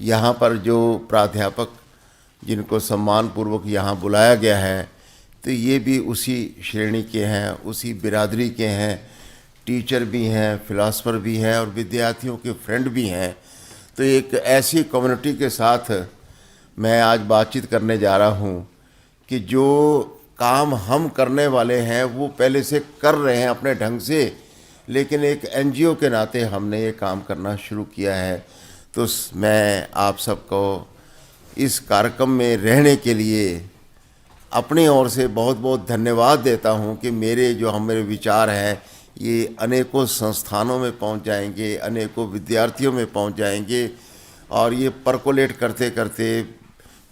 यहाँ पर जो प्राध्यापक जिनको सम्मानपूर्वक यहाँ बुलाया गया है, तो ये भी उसी श्रेणी के हैं, उसी बिरादरी के हैं, टीचर भी हैं, फिलासफर भी हैं और विद्यार्थियों के फ्रेंड भी हैं। तो एक ऐसी कम्युनिटी के साथ मैं आज बातचीत करने जा रहा हूँ कि जो काम हम करने वाले हैं वो पहले से कर रहे हैं अपने ढंग से, लेकिन एक एनजीओ के नाते हमने ये काम करना शुरू किया है। तो मैं आप सबको इस कार्यक्रम में रहने के लिए अपनी ओर से बहुत बहुत धन्यवाद देता हूँ कि मेरे विचार हैं ये अनेकों संस्थानों में पहुँच जाएंगे, अनेकों विद्यार्थियों में पहुँच जाएंगे और ये परकोलेट करते करते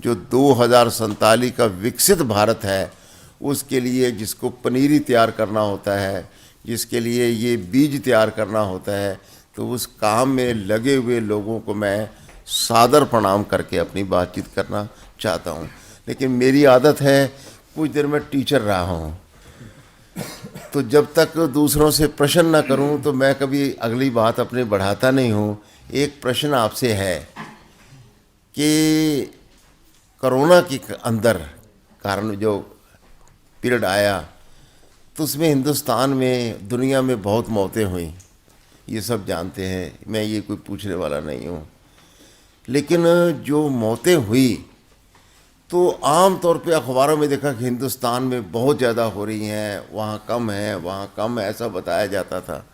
जो 2047 का विकसित भारत है उसके लिए जिसको पनीरी तैयार करना होता है, जिसके लिए ये बीज तैयार करना होता है, तो उस काम में लगे हुए लोगों को मैं सादर प्रणाम करके अपनी बातचीत करना चाहता हूँ। लेकिन मेरी आदत है, कुछ देर में टीचर रहा हूँ, तो जब तक दूसरों से प्रश्न ना करूँ तो मैं कभी अगली बात अपनी बढ़ाता नहीं हूँ। एक प्रश्न आपसे है कि कोरोना के अंदर कारण जो पीरियड आया तो उसमें हिंदुस्तान में, दुनिया में बहुत मौतें हुई, ये सब जानते हैं, मैं ये कोई पूछने वाला नहीं हूँ। लेकिन जो मौतें हुई तो आम तौर पे अखबारों में देखा कि हिंदुस्तान में बहुत ज़्यादा हो रही हैं, वहाँ कम है, वहाँ कम है, ऐसा बताया जाता था।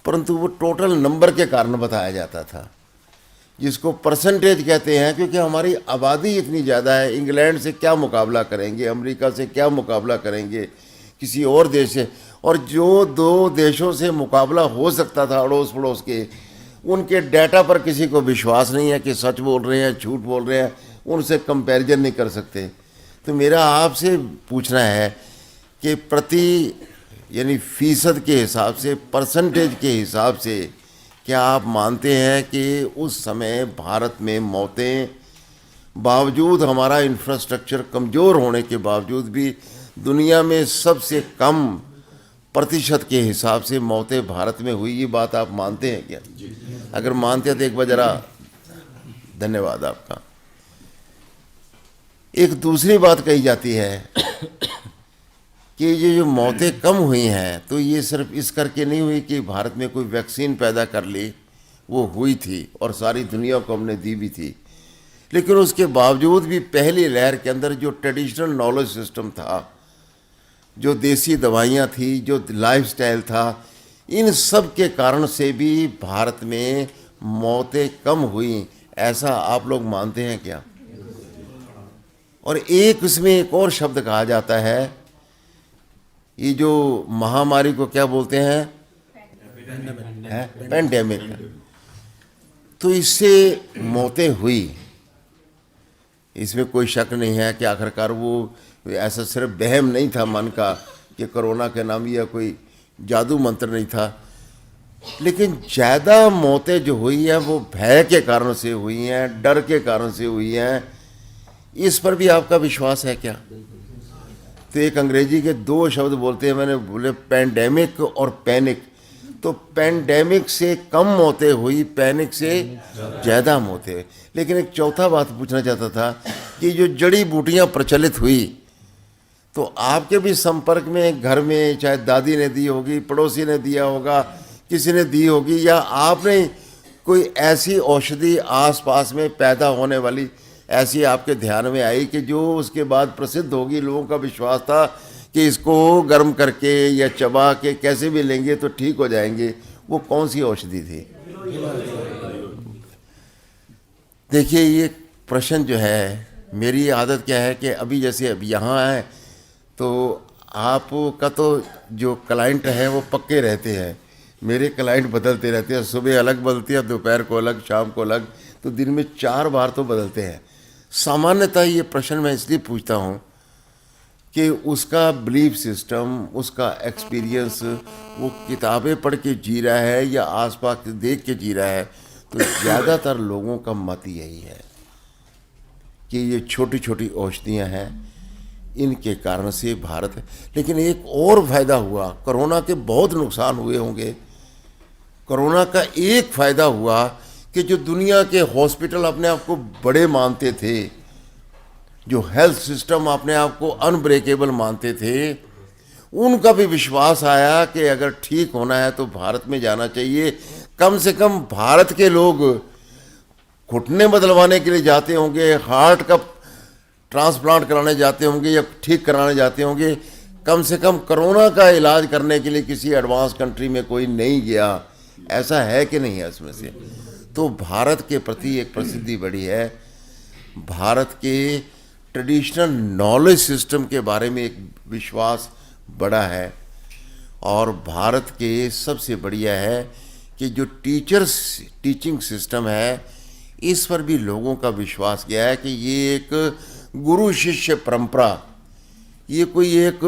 परंतु वो टोटल नंबर के कारण बताया जाता था, जिसको परसेंटेज कहते हैं, क्योंकि हमारी आबादी इतनी ज़्यादा है। इंग्लैंड से क्या मुकाबला करेंगे, अमेरिका से क्या मुकाबला करेंगे, किसी और देश से। और जो दो देशों से मुकाबला हो सकता था अड़ोस पड़ोस के, उनके डाटा पर किसी को विश्वास नहीं है कि सच बोल रहे हैं झूठ बोल रहे हैं, उनसे कंपैरिजन नहीं कर सकते। तो मेरा आपसे पूछना है कि प्रति यानी फीसद के हिसाब से, परसेंटेज के हिसाब से, क्या आप मानते हैं कि उस समय भारत में मौतें, बावजूद हमारा इंफ्रास्ट्रक्चर कमज़ोर होने के बावजूद भी, दुनिया में सबसे कम प्रतिशत के हिसाब से मौतें भारत में हुई, ये बात आप मानते हैं क्या? अगर मानते हैं तो एक बार ज़रा धन्यवाद आपका। एक दूसरी बात कही जाती है कि ये जो मौतें कम हुई हैं तो ये सिर्फ इस करके नहीं हुई कि भारत में कोई वैक्सीन पैदा कर ली, वो हुई थी और सारी दुनिया को हमने दी भी थी। लेकिन उसके बावजूद भी पहली लहर के अंदर जो ट्रेडिशनल नॉलेज सिस्टम था, जो देसी दवाइयाँ थी, जो लाइफस्टाइल था, इन सब के कारण से भी भारत में मौतें कम हुई, ऐसा आप लोग मानते हैं क्या? और एक इसमें एक और शब्द कहा जाता है, ये जो महामारी को क्या बोलते हैं? पेंडेमिक। तो इससे मौतें हुई, इसमें कोई शक नहीं है कि आखिरकार वो ऐसा सिर्फ वहम नहीं था मन का कि कोरोना के नाम या कोई जादू मंत्र नहीं था। लेकिन ज़्यादा मौतें जो हुई हैं वो भय के कारण से हुई हैं, डर के कारण से हुई हैं। इस पर भी आपका विश्वास है क्या? तो एक अंग्रेजी के दो शब्द बोलते हैं, मैंने बोले पेंडेमिक और पैनिक। तो पेंडेमिक से कम मौतें हुई, पैनिक से ज़्यादा मौतें। लेकिन एक चौथा बात पूछना चाहता था कि जो जड़ी बूटियाँ प्रचलित हुई, तो आपके भी संपर्क में घर में चाहे दादी ने दी होगी, पड़ोसी ने दिया होगा, किसी ने दी होगी, या आपने कोई ऐसी औषधि आसपास में पैदा होने वाली ऐसी आपके ध्यान में आई कि जो उसके बाद प्रसिद्ध होगी, लोगों का विश्वास था कि इसको गर्म करके या चबा के कैसे भी लेंगे तो ठीक हो जाएंगे, वो कौन सी औषधि थी? देखिए, ये प्रश्न जो है, मेरी आदत क्या है कि अभी जैसे अब यहाँ आए तो आपका तो जो क्लाइंट है वो पक्के रहते हैं, मेरे क्लाइंट बदलते रहते हैं, सुबह अलग बदलती है, दोपहर को अलग, शाम को अलग, तो दिन में 4 बार तो बदलते हैं। सामान्यतः ये प्रश्न मैं इसलिए पूछता हूँ कि उसका बिलीफ सिस्टम, उसका एक्सपीरियंस, वो किताबें पढ़ के जी रहा है या आसपास देख के जी रहा है। तो ज़्यादातर लोगों का मत यही है कि ये छोटी छोटी औषधियाँ हैं, इनके कारण से भारत। लेकिन एक और फ़ायदा हुआ, कोरोना के बहुत नुकसान हुए होंगे, कोरोना का एक फ़ायदा हुआ कि जो दुनिया के हॉस्पिटल अपने आप को बड़े मानते थे, जो हेल्थ सिस्टम अपने आप को अनब्रेकेबल मानते थे, उनका भी विश्वास आया कि अगर ठीक होना है तो भारत में जाना चाहिए। कम से कम भारत के लोग घुटने बदलवाने के लिए जाते होंगे, हार्ट का ट्रांसप्लांट कराने जाते होंगे या ठीक कराने जाते होंगे, कम से कम कोरोना का इलाज करने के लिए किसी एडवांस कंट्री में कोई नहीं गया। ऐसा है कि नहीं है इसमें से? तो भारत के प्रति एक प्रसिद्धि बढ़ी है, भारत के ट्रेडिशनल नॉलेज सिस्टम के बारे में एक विश्वास बढ़ा है। और भारत के सबसे बढ़िया है कि जो टीचिंग सिस्टम है, इस पर भी लोगों का विश्वास किया है कि ये एक गुरु शिष्य परंपरा, ये कोई एक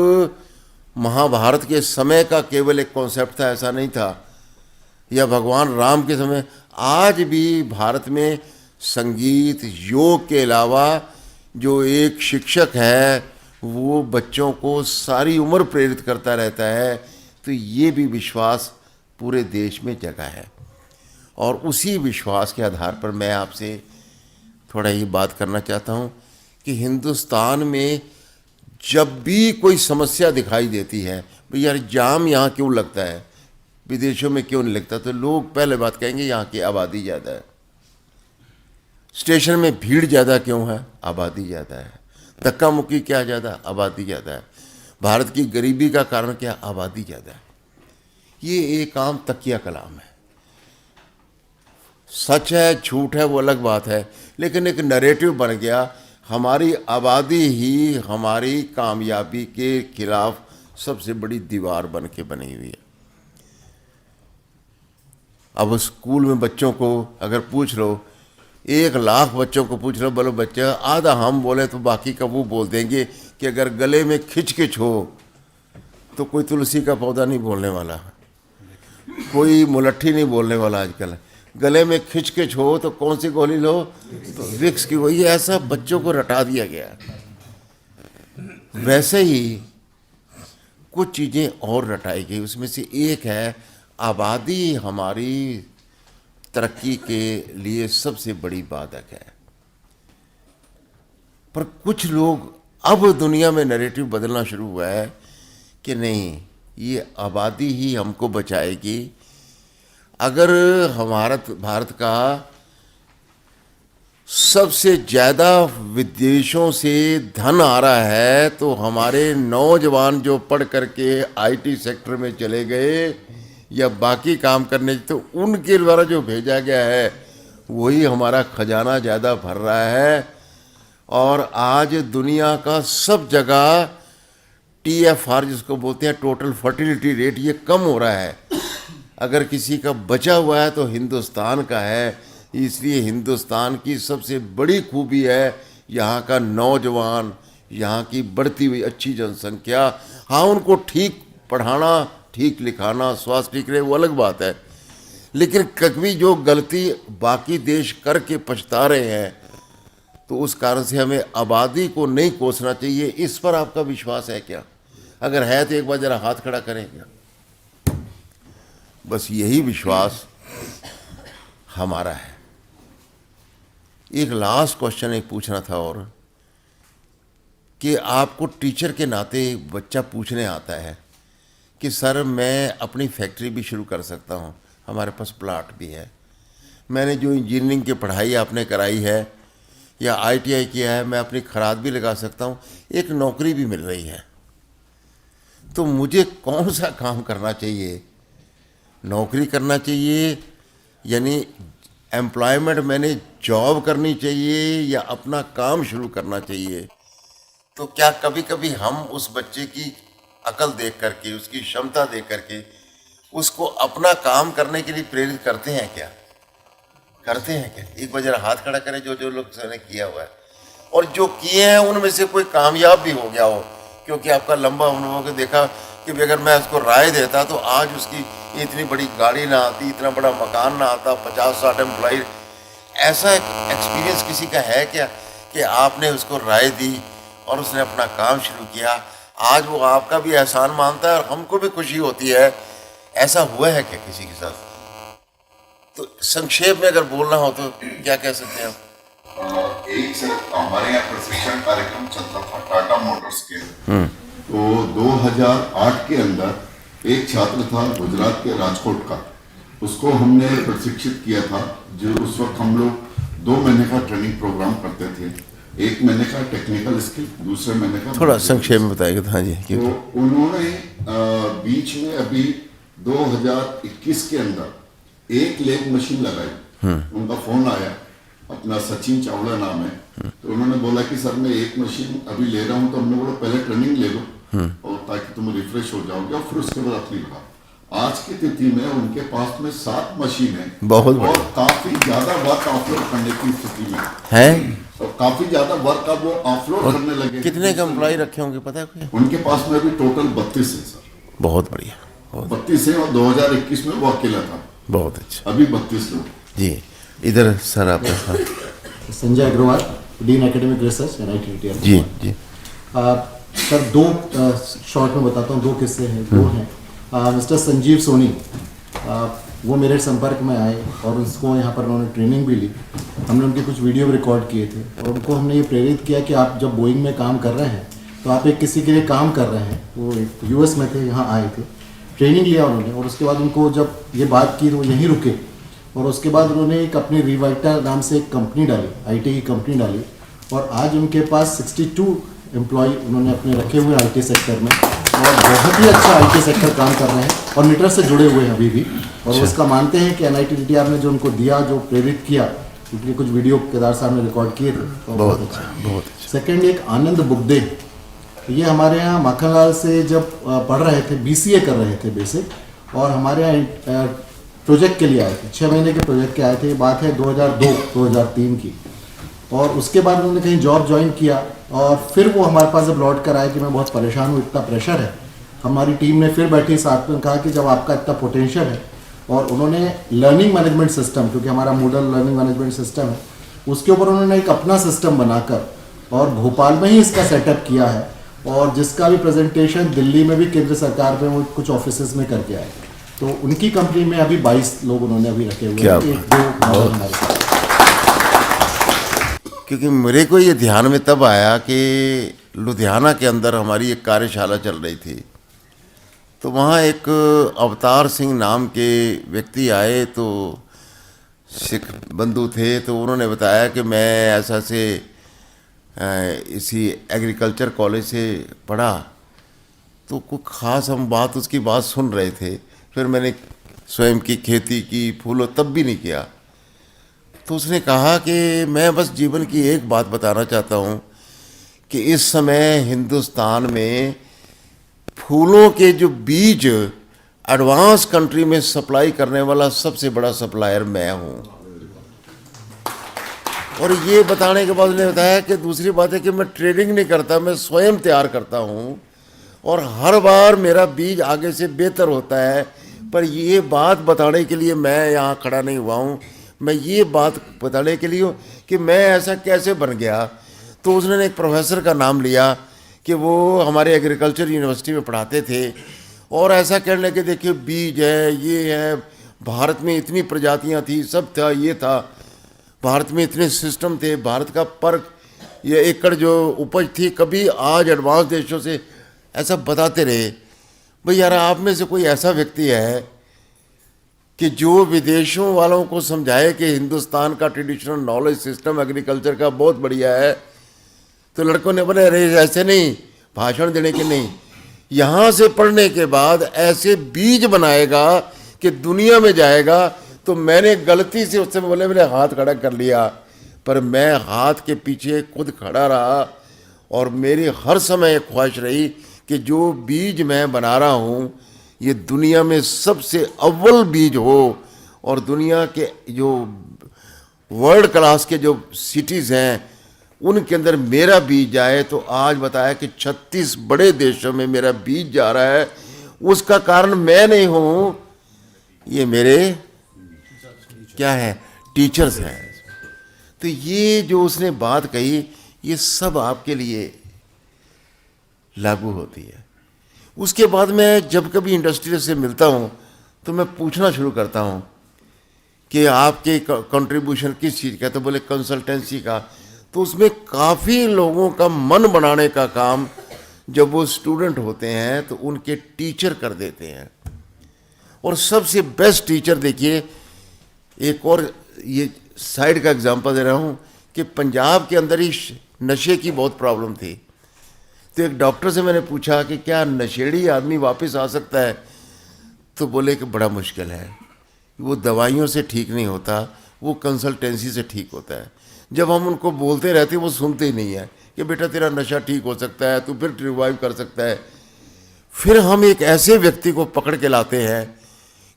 महाभारत के समय का केवल एक कॉन्सेप्ट था, ऐसा नहीं था, या भगवान राम के समय। आज भी भारत में संगीत, योग के अलावा जो एक शिक्षक है वो बच्चों को सारी उम्र प्रेरित करता रहता है। तो ये भी विश्वास पूरे देश में जगा है। और उसी विश्वास के आधार पर मैं आपसे थोड़ा ये बात करना चाहता हूँ कि हिंदुस्तान में जब भी कोई समस्या दिखाई देती है, भाई यार जाम यहाँ क्यों लगता है, विदेशों में क्यों नहीं लगता, तो लोग पहले बात कहेंगे यहाँ की आबादी ज़्यादा है। स्टेशन में भीड़ ज़्यादा क्यों है? आबादी ज़्यादा है। धक्का मुक्की क्या ज़्यादा? आबादी ज़्यादा है। भारत की गरीबी का कारण क्या? आबादी ज़्यादा है। ये एक आम तकिया कलाम है। सच है झूठ है वो अलग बात है, लेकिन एक नैरेटिव बन गया, हमारी आबादी ही हमारी कामयाबी के खिलाफ सबसे बड़ी दीवार बन के बनी हुई है। अब स्कूल में बच्चों को अगर पूछ लो, 1,00,000 बच्चों को पूछ लो, बोलो बच्चा, आधा हम बोले तो बाकी का वो बोल देंगे कि अगर गले में खिचखिच हो तो कोई तुलसी का पौधा नहीं बोलने वाला, कोई मुलट्ठी नहीं बोलने वाला। आजकल गले में खिचखिच हो तो कौन सी गोली लो? तो विक्स की। वही ऐसा बच्चों को रटा दिया गया। वैसे ही कुछ चीज़ें और रटाई गई, उसमें से एक है आबादी हमारी तरक्की के लिए सबसे बड़ी बाधक है। पर कुछ लोग अब दुनिया में नैरेटिव बदलना शुरू हुआ है कि नहीं, ये आबादी ही हमको बचाएगी। अगर भारत का सबसे ज़्यादा विदेशों से धन आ रहा है तो हमारे नौजवान जो पढ़ करके आईटी सेक्टर में चले गए या बाकी काम करने, तो उनके द्वारा जो भेजा गया है वही हमारा खजाना ज़्यादा भर रहा है। और आज दुनिया का सब जगह TFR जिसको बोलते हैं टोटल फर्टिलिटी रेट, ये कम हो रहा है। अगर किसी का बचा हुआ है तो हिंदुस्तान का है। इसलिए हिंदुस्तान की सबसे बड़ी खूबी है यहाँ का नौजवान, यहाँ की बढ़ती हुई अच्छी जनसंख्या। हाँ, उनको ठीक पढ़ाना, ठीक लिखाना, स्वास्थ्य ठीक रहे वो अलग बात है, लेकिन कभी जो गलती बाकी देश करके पछता रहे हैं तो उस कारण से हमें आबादी को नहीं कोसना चाहिए। इस पर आपका विश्वास है क्या? अगर है तो एक बार जरा हाथ खड़ा करें क्या? बस यही विश्वास हमारा है। एक लास्ट क्वेश्चन एक पूछना था, और कि आपको टीचर के नाते बच्चा पूछने आता है कि सर मैं अपनी फैक्ट्री भी शुरू कर सकता हूँ, हमारे पास प्लाट भी है, मैंने जो इंजीनियरिंग की पढ़ाई आपने कराई है या ITI किया है, मैं अपनी खराद भी लगा सकता हूँ, एक नौकरी भी मिल रही है, तो मुझे कौन सा काम करना चाहिए? नौकरी करना चाहिए यानी एम्प्लॉयमेंट मैंने जॉब करनी चाहिए या अपना काम शुरू करना चाहिए? तो क्या कभी कभी हम उस बच्चे की अकल देख करके, उसकी क्षमता देख करके उसको अपना काम करने के लिए प्रेरित करते हैं क्या? करते हैं क्या? एक बार जरा हाथ खड़ा करें जो जो लोग ने किया हुआ है, और जो किए हैं उनमें से कोई कामयाब भी हो गया हो। क्योंकि आपका लंबा अनुभव के देखा कि अगर मैं उसको राय देता तो आज उसकी इतनी बड़ी गाड़ी ना आती, इतना बड़ा मकान ना आता, 50-60 एम्प्लॉय। ऐसा एक्सपीरियंस किसी का है क्या कि आपने उसको राय दी और उसने अपना काम शुरू किया, आज वो आपका भी एहसान मानता है और हमको भी खुशी होती है? ऐसा हुआ है क्या किसी के साथ? तो संक्षेप में अगर बोलना हो तो क्या कह सकते हैं आप? एक से हमारे यहाँ प्रशिक्षण कार्यक्रम चलता था टाटा मोटर्स के। तो 2008 के अंदर एक छात्र था गुजरात के राजकोट का, उसको हमने प्रशिक्षित किया था। जो उस वक्त हम लोग 2 महीने का ट्रेनिंग प्रोग्राम करते थे, 1 महीने का टेक्निकल स्किल, दूसरे महीने का थोड़ा संक्षेप में बताएंगे तो। हाँ जी। तो उन्होंने बीच में अभी 2021 के अंदर एक लेग मशीन लगाई। उनका फोन आया, अपना सचिन चावड़ा नाम है, तो उन्होंने बोला कि सर मैं एक मशीन अभी ले रहा हूँ। तो हमने बोला पहले ट्रेनिंग ले लो और ताकि तुम रिफ्रेश हो जाओगे और फिर उसके बाद अपनी बढ़ाओ। आज की तिथि में उनके पास में 7 मशीन है, बहुत और काफी ज्यादा वर्क ऑफलोड करने की स्थिति में है। और काफी ज्यादा वर्क अब वो ऑफलोड करने लगे। कितने का एम्प्लॉय रखे होंगे पता है कोई? उनके पास में अभी टोटल 32 है सर। बहुत बढ़िया, बहुत 32 है, और 2021 में वो अकेला था। बहुत अच्छा अभी 32 लोग। जी। इधर सर आप। Sanjay Agarwal, dean academic research NIT। जी जी। सर 2 शॉर्ट में बताता हूँ, 2 किस्से हैं। 2 हैं। मिस्टर संजीव सोनी, वो मेरे संपर्क में आए और उसको यहाँ पर उन्होंने ट्रेनिंग भी ली। हमने उनके कुछ वीडियो रिकॉर्ड किए थे और उनको हमने ये प्रेरित किया कि आप जब बोइंग में काम कर रहे हैं तो आप एक किसी के लिए काम कर रहे हैं। वो US में थे, यहाँ आए थे, ट्रेनिंग लिया उन्होंने, और उसके बाद उनको जब ये बात की तो वो यहीं रुके। और उसके बाद उन्होंने एक अपनी रिवाइटा नाम से एक कंपनी डाली, IT की कंपनी डाली, और आज उनके पास 62 एम्प्लॉय उन्होंने अपने रखे हुए IT सेक्टर में, और बहुत ही अच्छा IT सेक्टर काम कर रहे हैं और मीटर से जुड़े हुए हैं अभी भी। और वो इसका मानते हैं कि NIT ने जो उनको दिया, जो प्रेरित किया, क्योंकि कुछ वीडियो केदार साहब ने रिकॉर्ड किए थे, तो बहुत अच्छा, बहुत अच्छा। सेकेंड, एक आनंद बुगदे, ये हमारे यहाँ माखनलाल से जब पढ़ रहे थे, BCA कर रहे थे बेसिक, और हमारे यहाँ प्रोजेक्ट के लिए आए थे, 6 महीने के प्रोजेक्ट के आए थे। ये बात है 2002-2003 की। और उसके बाद उन्होंने कहीं जॉब ज्वाइन किया और फिर वो हमारे पास जब लौट कर आए कि मैं बहुत परेशान हूँ, इतना प्रेशर है। हमारी टीम ने फिर बैठी साथ में, कहा कि जब आपका इतना पोटेंशियल है, और उन्होंने लर्निंग मैनेजमेंट सिस्टम, क्योंकि हमारा मॉडल लर्निंग मैनेजमेंट सिस्टम है, उसके ऊपर उन्होंने एक अपना सिस्टम बनाकर और भोपाल में ही इसका सेटअप किया है, और जिसका भी प्रेजेंटेशन दिल्ली में भी केंद्र सरकार में वो कुछ ऑफिसेज में करके आए। तो उनकी कंपनी में अभी 22 लोग उन्होंने अभी रखे हुए हैं, 1-2 हमारे साथ। क्योंकि मेरे को ये ध्यान में तब आया कि लुधियाना के अंदर हमारी एक कार्यशाला चल रही थी, तो वहाँ एक अवतार सिंह नाम के व्यक्ति आए, तो सिख बंधु थे। तो उन्होंने बताया कि मैं ऐसा से इसी एग्रीकल्चर कॉलेज से पढ़ा, तो कुछ ख़ास हम उसकी बात सुन रहे थे। फिर मैंने स्वयं की खेती की, फूलों, तब भी नहीं किया। तो उसने कहा कि मैं बस जीवन की एक बात बताना चाहता हूँ कि इस समय हिंदुस्तान में फूलों के जो बीज एडवांस कंट्री में सप्लाई करने वाला सबसे बड़ा सप्लायर मैं हूँ। और ये बताने के बाद उन्होंने बताया कि दूसरी बात है कि मैं ट्रेडिंग नहीं करता, मैं स्वयं तैयार करता हूँ, और हर बार मेरा बीज आगे से बेहतर होता है। पर ये बात बताने के लिए मैं यहाँ खड़ा नहीं हुआ हूँ, मैं ये बात बताने के लिए हूँ कि मैं ऐसा कैसे बन गया। तो उसने एक प्रोफेसर का नाम लिया कि वो हमारे एग्रीकल्चर यूनिवर्सिटी में पढ़ाते थे, और ऐसा कहने लगे देखिए बीज है, ये है, भारत में इतनी प्रजातियाँ थी, सब था, ये था, भारत में इतने सिस्टम थे, भारत का पर ये एकड़ जो उपज थी कभी आज एडवांस देशों से, ऐसा बताते रहे। भाई यार, आप में से कोई ऐसा व्यक्ति है कि जो विदेशों वालों को समझाए कि हिंदुस्तान का ट्रेडिशनल नॉलेज सिस्टम एग्रीकल्चर का बहुत बढ़िया है? तो लड़कों ने बोले अरे ऐसे नहीं, भाषण देने के नहीं, यहाँ से पढ़ने के बाद ऐसे बीज बनाएगा कि दुनिया में जाएगा। तो मैंने गलती से उससे बोले मैंने हाथ खड़ा कर लिया, पर मैं हाथ के पीछे खुद खड़ा रहा, और मेरी हर समय ख्वाहिश रही कि जो बीज मैं बना रहा हूँ ये दुनिया में सबसे अव्वल बीज हो, और दुनिया के जो वर्ल्ड क्लास के जो सिटीज़ हैं उनके अंदर मेरा बीज जाए। तो आज बताया कि 36 बड़े देशों में मेरा बीज जा रहा है। उसका कारण मैं नहीं हूँ, ये मेरे क्या है, टीचर्स हैं। तो ये जो उसने बात कही, ये सब आपके लिए लागू होती है। उसके बाद मैं जब कभी इंडस्ट्री से मिलता हूँ तो मैं पूछना शुरू करता हूँ कि आपके कंट्रीब्यूशन किस चीज़ का, तो बोले कंसल्टेंसी का। तो उसमें काफ़ी लोगों का मन बनाने का काम जब वो स्टूडेंट होते हैं तो उनके टीचर कर देते हैं। और सबसे बेस्ट टीचर देखिए, एक और ये साइड का एग्जांपल दे रहा हूँ कि पंजाब के अंदर ही नशे की बहुत प्रॉब्लम थी। तो एक डॉक्टर से मैंने पूछा कि क्या नशेड़ी आदमी वापस आ सकता है, तो बोले कि बड़ा मुश्किल है, वो दवाइयों से ठीक नहीं होता, वो कंसल्टेंसी से ठीक होता है। जब हम उनको बोलते रहते वो सुनते ही नहीं है कि बेटा तेरा नशा ठीक हो सकता है, तू फिर रिवाइव कर सकता है। फिर हम एक ऐसे व्यक्ति को पकड़ के लाते हैं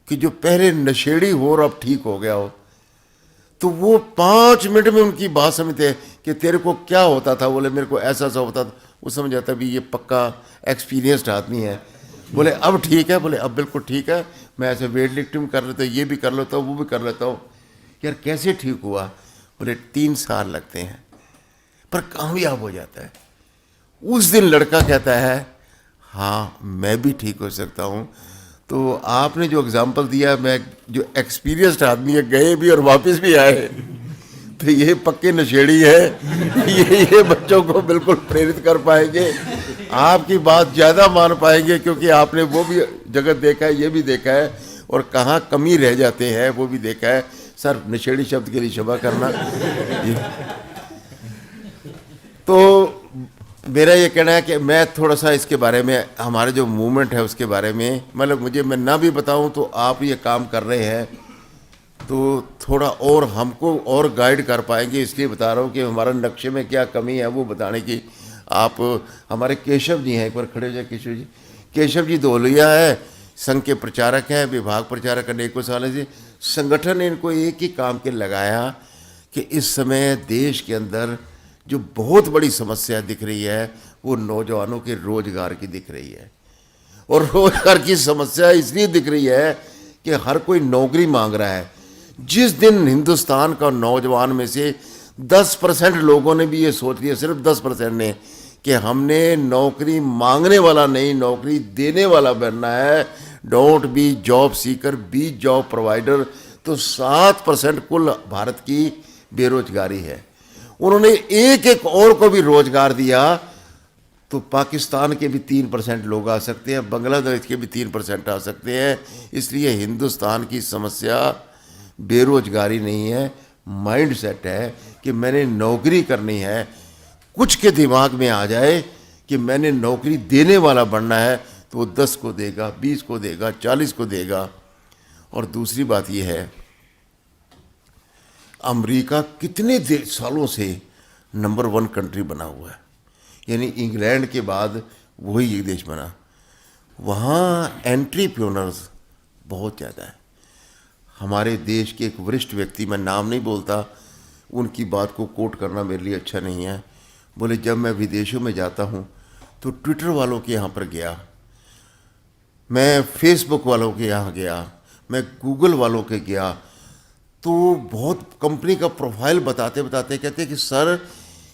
कि जो पहले नशेड़ी हो और अब ठीक हो गया हो, तो वो 5 मिनट में उनकी बात समझते हैं कि तेरे को क्या होता था। बोले मेरे को ऐसा ऐसा होता था। वो समझ जाता भी ये पक्का एक्सपीरियंस्ड आदमी है। बोले अब ठीक है, बोले अब बिल्कुल ठीक है, मैं ऐसे वेट लिफ्टिंग कर लेता हूँ, ये भी कर लेता हूँ, वो भी कर लेता हूँ। यार कैसे ठीक हुआ? बोले 3 साल लगते हैं, पर कामयाब हो जाता है। उस दिन लड़का कहता है हाँ मैं भी ठीक हो सकता हूँ। तो आपने जो एग्जाम्पल दिया, मैं जो एक्सपीरियंस्ड आदमी है, गए भी और वापस भी आए, तो ये पक्के नशेड़ी है। ये बच्चों को बिल्कुल प्रेरित कर पाएंगे, आपकी बात ज़्यादा मान पाएंगे, क्योंकि आपने वो भी जगत देखा है, ये भी देखा है, और कहाँ कमी रह जाते हैं वो भी देखा है। सर नशेड़ी शब्द के लिए क्षमा करना। तो मेरा ये कहना है कि मैं थोड़ा सा इसके बारे में, हमारे जो मूवमेंट है उसके बारे में, मतलब मुझे मैं ना भी बताऊं तो आप ये काम कर रहे हैं तो थोड़ा और हमको और गाइड कर पाएंगे, इसलिए बता रहा हूँ कि हमारा नक्शे में क्या कमी है वो बताने की। आप हमारे केशव जी हैं, एक बार खड़े हो जाए केशव जी। केशव जी धोलिया है, संघ के प्रचारक हैं, विभाग प्रचारक अनेकों सालों से। संगठन ने इनको एक ही काम के लगाया कि इस समय देश के अंदर जो बहुत बड़ी समस्या दिख रही है वो नौजवानों के रोजगार की दिख रही है। और रोजगार की समस्या इसलिए दिख रही है कि हर कोई नौकरी मांग रहा है। जिस दिन हिंदुस्तान का नौजवान में से 10% लोगों ने भी ये सोच लिया, सिर्फ 10% ने, कि हमने नौकरी मांगने वाला नहीं, नौकरी देने वाला बनना है, don't be job seeker, be job provider, तो 7% कुल भारत की बेरोजगारी है। उन्होंने एक एक और को भी रोजगार दिया तो पाकिस्तान के भी 3% लोग आ सकते हैं, बांग्लादेश के भी 3% आ सकते हैं। इसलिए हिंदुस्तान की समस्या बेरोजगारी नहीं है, माइंड सेट है कि मैंने नौकरी करनी है। कुछ के दिमाग में आ जाए कि मैंने नौकरी देने वाला बनना है, तो वो 10 को देगा, 20 को देगा, 40 को देगा। और दूसरी बात यह है, अमेरिका कितने सालों से नंबर 1 कंट्री बना हुआ है, यानी इंग्लैंड के बाद वही एक देश बना। वहाँ एंट्रप्रेन्योर्स बहुत ज़्यादा है। हमारे देश के एक वरिष्ठ व्यक्ति, मैं नाम नहीं बोलता, उनकी बात को कोट करना मेरे लिए अच्छा नहीं है, बोले जब मैं विदेशों में जाता हूँ तो ट्विटर वालों के यहाँ पर गया, मैं फेसबुक वालों के यहाँ गया, मैं गूगल वालों के गया, तो बहुत कंपनी का प्रोफाइल बताते बताते कहते कि सर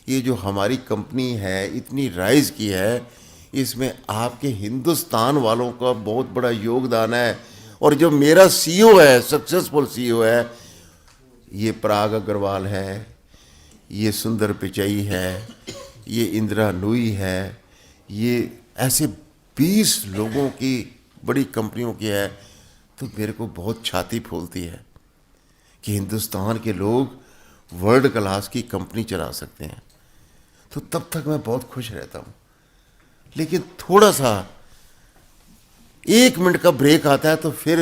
ये जो हमारी कंपनी है इतनी राइज़ की है, इसमें आपके हिंदुस्तान वालों का बहुत बड़ा योगदान है। और जो मेरा सीईओ है, सक्सेसफुल सीईओ है, ये पराग अग्रवाल है, ये सुंदर पिचई है, ये इंदिरा नूई है, ये ऐसे 20 लोगों की बड़ी कंपनियों की है। तो मेरे को बहुत छाती फूलती है कि हिंदुस्तान के लोग वर्ल्ड क्लास की कंपनी चला सकते हैं। तो तब तक मैं बहुत खुश रहता हूँ। लेकिन थोड़ा सा 1 मिनट का ब्रेक आता है तो फिर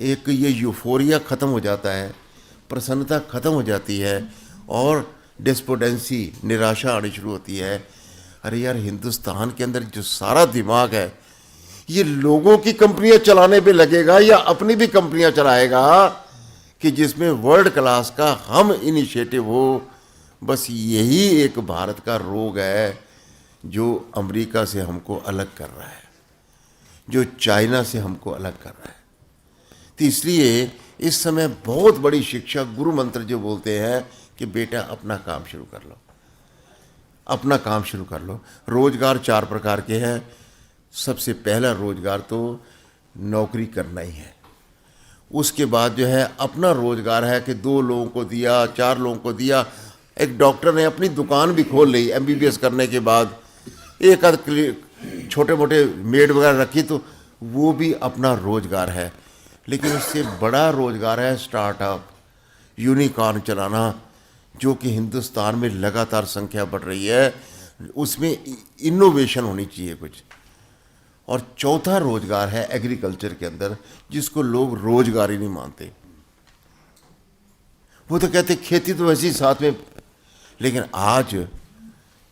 एक ये यूफोरिया ख़त्म हो जाता है, प्रसन्नता ख़त्म हो जाती है और डिस्पोडेंसी, निराशा आनी शुरू होती है। अरे यार, हिंदुस्तान के अंदर जो सारा दिमाग है ये लोगों की कंपनियां चलाने पे लगेगा या अपनी भी कंपनियां चलाएगा कि जिसमें वर्ल्ड क्लास का हम इनिशिएटिव हो। बस यही एक भारत का रोग है जो अमेरिका से हमको अलग कर रहा है, जो चाइना से हमको अलग कर रहा है। तो इसलिए इस समय बहुत बड़ी शिक्षा, गुरु मंत्र जो बोलते हैं कि बेटा अपना काम शुरू कर लो, अपना काम शुरू कर लो। रोजगार 4 प्रकार के हैं। सबसे पहला रोजगार तो नौकरी करना ही है। उसके बाद जो है अपना रोजगार है कि 2 लोगों को दिया, 4 लोगों को दिया। एक डॉक्टर ने अपनी दुकान भी खोल ली MBBS करने के बाद, एक आध छोटे मोटे मेड वगैरह रखी, तो वो भी अपना रोजगार है। लेकिन उससे बड़ा रोजगार है स्टार्टअप, यूनिकॉर्न चलाना, जो कि हिंदुस्तान में लगातार संख्या बढ़ रही है। उसमें इनोवेशन होनी चाहिए कुछ। और चौथा रोजगार है एग्रीकल्चर के अंदर, जिसको लोग रोजगार ही नहीं मानते। वो तो कहते खेती तो वैसे ही साथ में, लेकिन आज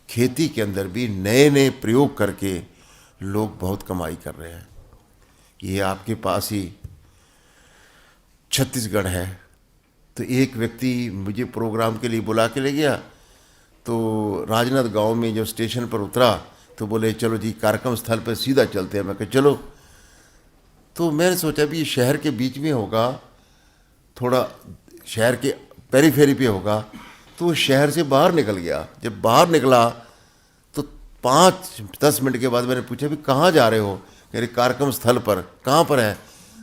खेती के अंदर भी नए नए प्रयोग करके लोग बहुत कमाई कर रहे हैं। ये आपके पास ही छत्तीसगढ़ है, तो एक व्यक्ति मुझे प्रोग्राम के लिए बुला के ले गया, तो राजनांद गांव में जो स्टेशन पर उतरा तो बोले चलो जी कार्यक्रम स्थल पर सीधा चलते हैं। मैं कहा चलो। तो मैंने सोचा भी ये शहर के बीच में होगा, थोड़ा शहर के पेरीफेरी पे होगा, तो शहर से बाहर निकल गया। जब बाहर निकला तो 5-10 मिनट के बाद मैंने पूछा भी कहाँ जा रहे हो? कह रहे कार्यक्रम स्थल पर। कहाँ पर है?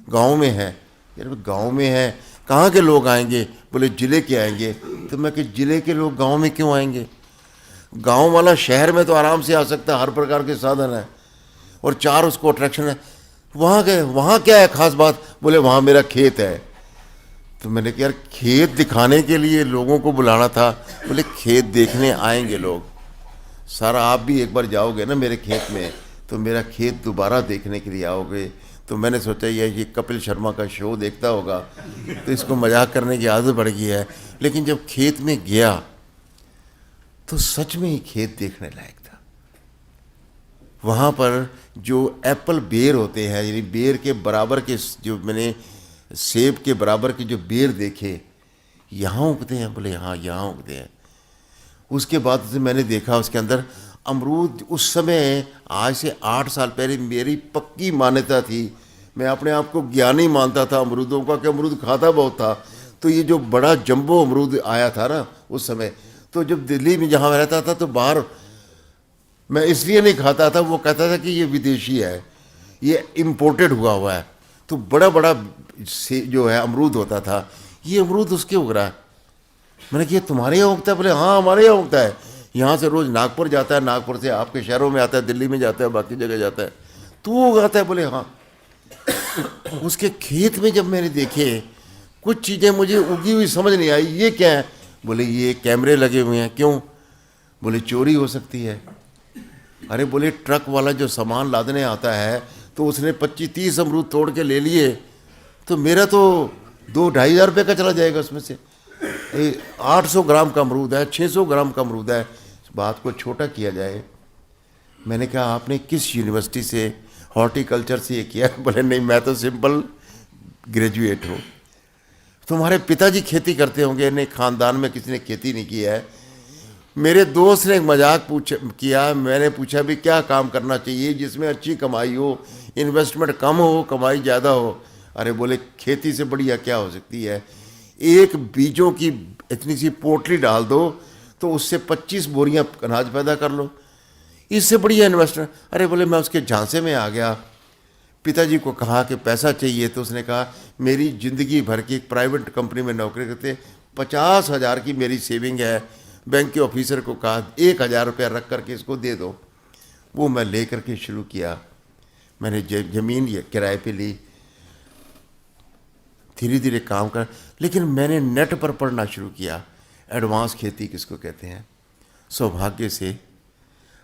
गांव में है। यार गांव में है, कहाँ के लोग आएंगे? बोले जिले के आएंगे। तो मैं कि जिले के लोग गांव में क्यों आएंगे? गांव वाला शहर में तो आराम से आ सकता है, हर प्रकार के साधन है और 4 उसको अट्रैक्शन है। वहाँ गए, वहाँ क्या है खास बात? बोले वहाँ मेरा खेत है। तो मैंने कहा यार खेत दिखाने के लिए लोगों को बुलाना था। बोले खेत देखने आएंगे लोग। सारा आप भी एक बार जाओगे ना मेरे खेत में, तो मेरा खेत दोबारा देखने के लिए आओगे। तो मैंने सोचा ये कपिल शर्मा का शो देखता होगा, तो इसको मजाक करने की आदत बढ़ गई है। लेकिन जब खेत में गया तो सच में ही खेत देखने लायक था। वहाँ पर जो एप्पल बेर होते हैं, यानी बेर के बराबर के, जो मैंने सेब के बराबर के जो बेर देखे, यहाँ उगते हैं। बोले हाँ यहाँ उगते हैं। उसके बाद से मैंने देखा उसके अंदर अमरूद। उस समय आज से 8 साल पहले मेरी पक्की मान्यता थी, मैं अपने आप को ज्ञानी मानता था अमरूदों का, कि अमरूद खाता बहुत था। तो ये जो बड़ा जंबो अमरूद आया था ना उस समय, तो जब दिल्ली में जहाँ मैं रहता था तो बाहर मैं इसलिए नहीं खाता था, वो कहता था कि ये विदेशी है, ये इम्पोर्टेड हुआ है। तो बड़ा बड़ा से जो है अमरूद होता था, ये अमरूद उसके उग रहा है। मैंने कहा तुम्हारे यहाँ उगता है? बोले हाँ हमारे यहाँ उगता है। यहाँ से रोज़ नागपुर जाता है, नागपुर से आपके शहरों में आता है, दिल्ली में जाता है, बाकी जगह जाता है, तो वो उगाता है। बोले हाँ। उसके खेत में जब मैंने देखे कुछ चीज़ें मुझे उगी हुई समझ नहीं आई, ये क्या है? बोले ये कैमरे लगे हुए हैं। क्यों? बोले चोरी हो सकती है। अरे बोले ट्रक वाला जो सामान लादने आता है तो उसने 25-30 अमरूद तोड़ के ले लिए, तो मेरा तो 2-2.5 हज़ार रुपये का चला जाएगा उसमें से। 800 ग्राम का अमरूद है, 600 ग्राम का अमरूद है, बात को छोटा किया जाए। मैंने कहा आपने किस यूनिवर्सिटी से, हॉर्टिकल्चर से ये किया? बोले नहीं मैं तो सिंपल ग्रेजुएट हूँ। तुम्हारे पिताजी खेती करते होंगे? नहीं, खानदान में किसी ने खेती नहीं किया है। मेरे दोस्त ने एक मजाक किया, मैंने पूछा भी क्या काम करना चाहिए जिसमें अच्छी कमाई हो, इन्वेस्टमेंट कम हो, कमाई ज़्यादा हो? अरे बोले खेती से बढ़िया क्या हो सकती है? एक बीजों की इतनी सी पोटली डाल दो तो उससे 25 बोरियां अनाज पैदा कर लो, इससे बढ़िया इन्वेस्टमेंट। अरे बोले मैं उसके झांसे में आ गया। पिताजी को कहा कि पैसा चाहिए, तो उसने कहा मेरी ज़िंदगी भर की एक प्राइवेट कंपनी में नौकरी करते, 50,000 की मेरी सेविंग है। बैंक के ऑफिसर को कहा 1,000 रुपया रख करके इसको दे दो। वो मैं ले करके शुरू किया। मैंने ज़मीन किराए पे ली, धीरे धीरे काम कर। लेकिन मैंने नेट पर पढ़ना शुरू किया, एडवांस खेती किसको कहते हैं। सौभाग्य से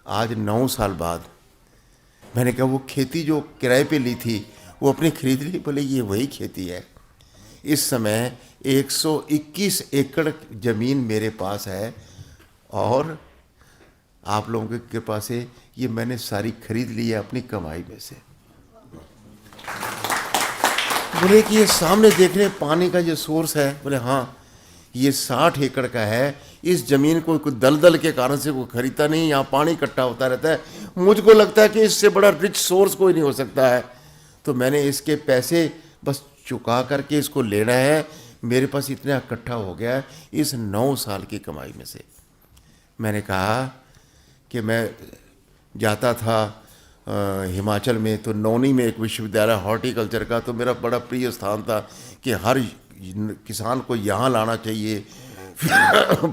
आज 9 साल बाद मैंने कहा वो खेती जो किराए पे ली थी वो अपनी खरीद ली। बोले ये वही खेती है। इस समय 121 एकड़ ज़मीन मेरे पास है और आप लोगों की कृपा से ये मैंने सारी खरीद ली है अपनी कमाई में से। बोले कि ये सामने देख रहे पानी का जो सोर्स है? बोले हाँ, ये 60 एकड़ का है। इस ज़मीन को कोई दलदल के कारण से कोई खरीदता नहीं, यहाँ पानी इकट्ठा होता रहता है। मुझको लगता है कि इससे बड़ा रिच सोर्स कोई नहीं हो सकता है, तो मैंने इसके पैसे बस चुका करके इसको लेना है। मेरे पास इतना इकट्ठा हो गया है इस 9 साल की कमाई में से। मैंने कहा कि मैं जाता था हिमाचल में, तो नौनी में एक विश्वविद्यालय हॉर्टिकल्चर का, तो मेरा बड़ा प्रिय स्थान था कि हर किसान को यहाँ लाना चाहिए।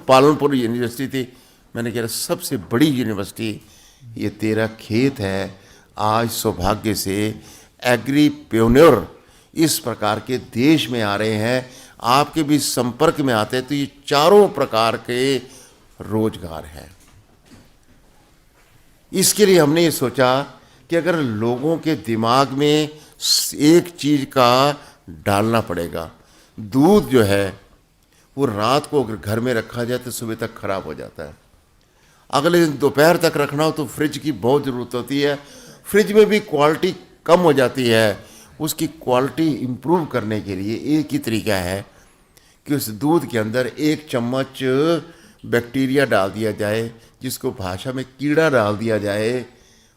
पालनपुर यूनिवर्सिटी थी, मैंने कहा सबसे बड़ी यूनिवर्सिटी ये तेरा खेत है। आज सौभाग्य से एग्री प्योन्योर इस प्रकार के देश में आ रहे हैं, आपके भी संपर्क में आते हैं, तो ये चारों प्रकार के रोजगार हैं। इसके लिए हमने ये सोचा कि अगर लोगों के दिमाग में एक चीज़ का डालना पड़ेगा, दूध जो है वो रात को अगर घर में रखा जाए तो सुबह तक खराब हो जाता है, अगले दिन दोपहर तक रखना हो तो फ्रिज की बहुत ज़रूरत होती है, फ्रिज में भी क्वालिटी कम हो जाती है। उसकी क्वालिटी इम्प्रूव करने के लिए एक ही तरीका है कि उस दूध के अंदर 1 चम्मच बैक्टीरिया डाल दिया जाए, जिसको भाषा में कीड़ा डाल दिया जाए,